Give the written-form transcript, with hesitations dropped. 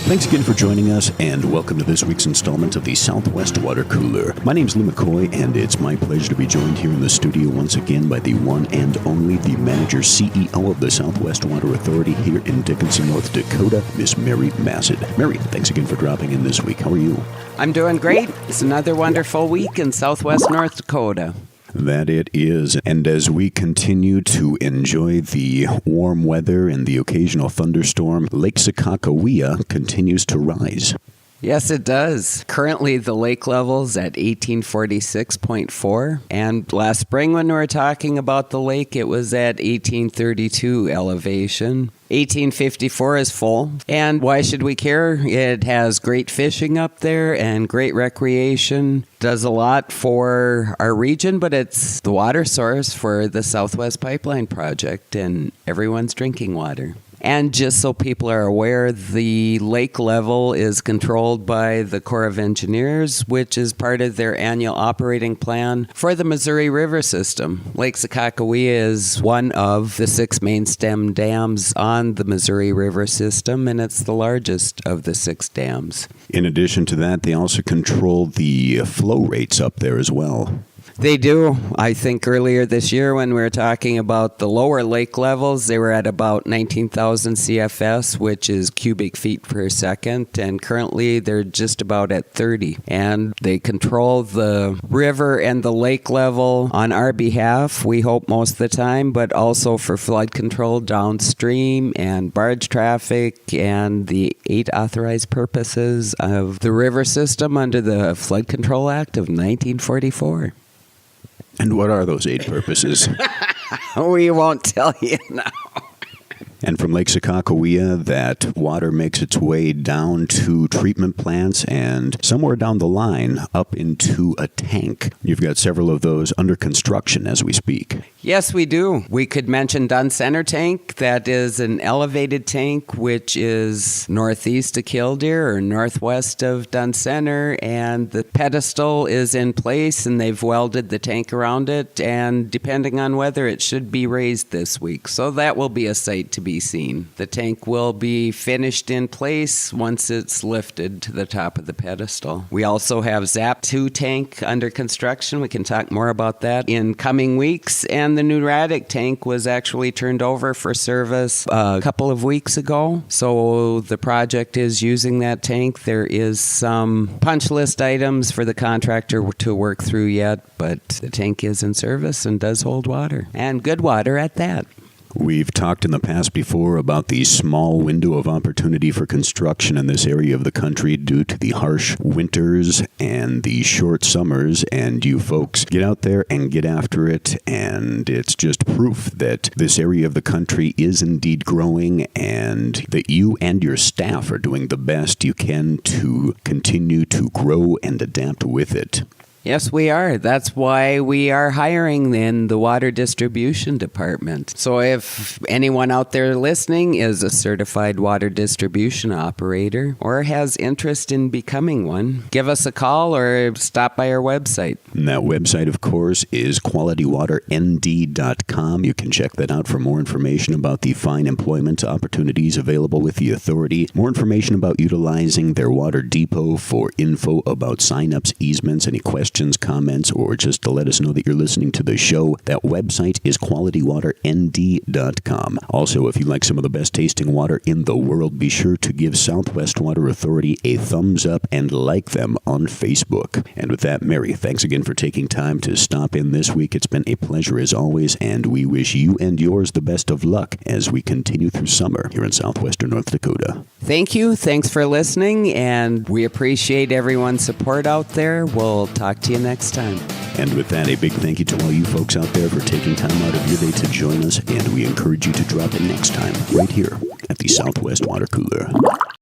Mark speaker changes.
Speaker 1: Thanks again for joining us, and welcome to this week's installment of the Southwest Water Cooler. My name's Lou McCoy, and it's my pleasure to be joined here in the studio once again by the one and only, the manager CEO of the Southwest Water Authority here in Dickinson, North Dakota, Miss Mary Massad. Mary, thanks again for dropping in this week. How are you?
Speaker 2: I'm doing great. It's another wonderful week in Southwest North Dakota.
Speaker 1: That it is. And as we continue to enjoy the warm weather and the occasional thunderstorm, Lake Sakakawea continues to rise.
Speaker 2: Yes, it does. Currently, the lake level's at 1846.4. And last spring when we were talking about the lake, it was at 1832 elevation. 1854 is full. And why should we care? It has great fishing up there and great recreation. Does a lot for our region, but it's the water source for the Southwest Pipeline Project and everyone's drinking water. And just so people are aware, the lake level is controlled by the Corps of Engineers, which is part of their annual operating plan for the Missouri River system. Lake Sakakawea is one of the 6 main stem dams on the Missouri River system, and it's the largest of the 6 dams.
Speaker 1: In addition to that, they also control the flow rates up there as well.
Speaker 2: They do. I think earlier this year when we were talking about the lower lake levels, they were at about 19,000 CFS, which is cubic feet per second, and currently they're just about at 30. And they control the river and the lake level on our behalf, we hope most of the time, but also for flood control downstream and barge traffic and the 8 authorized purposes of the river system under the Flood Control Act of 1944.
Speaker 1: And what are those 8 purposes?
Speaker 2: We won't tell you now.
Speaker 1: And from Lake Sakakawea, that water makes its way down to treatment plants and somewhere down the line up into a tank. You've got several of those under construction as we speak.
Speaker 2: Yes, we do. We could mention Dunn Center Tank. That is an elevated tank which is northeast of Killdeer or northwest of Dunn Center, and the pedestal is in place and they've welded the tank around it, and depending on weather it should be raised this week. So that will be a sight to be seen. The tank will be finished in place once it's lifted to the top of the pedestal. We also have ZAP 2 tank under construction. We can talk more about that in coming weeks. And the new Raddick tank was actually turned over for service a couple of weeks ago. So the project is using that tank. There is some punch list items for the contractor to work through yet, but the tank is in service and does hold water, and good water at that.
Speaker 1: We've talked in the past before about the small window of opportunity for construction in this area of the country due to the harsh winters and the short summers, and you folks get out there and get after it, and it's just proof that this area of the country is indeed growing and that you and your staff are doing the best you can to continue to grow and adapt with it.
Speaker 2: Yes, we are. That's why we are hiring in the water distribution department. So if anyone out there listening is a certified water distribution operator or has interest in becoming one, give us a call or stop by our website.
Speaker 1: And that website, of course, is qualitywaternd.com. You can check that out for more information about the fine employment opportunities available with the authority, more information about utilizing their water depot, for info about sign-ups, easements, any questions, comments, or just to let us know that you're listening to the show. That website is qualitywaternd.com. Also, if you like some of the best tasting water in the world, be sure to give Southwest Water Authority a thumbs up and like them on Facebook. And with that, Mary, thanks again for taking time to stop in this week. It's been a pleasure as always, and we wish you and yours the best of luck as we continue through summer here in southwestern North Dakota.
Speaker 2: Thank you. Thanks for listening, and we appreciate everyone's support out there. We'll talk to you next time.
Speaker 1: And with that, a big thank you to all you folks out there for taking time out of your day to join us, and we encourage you to drop in next time right here at the Southwest Water Cooler.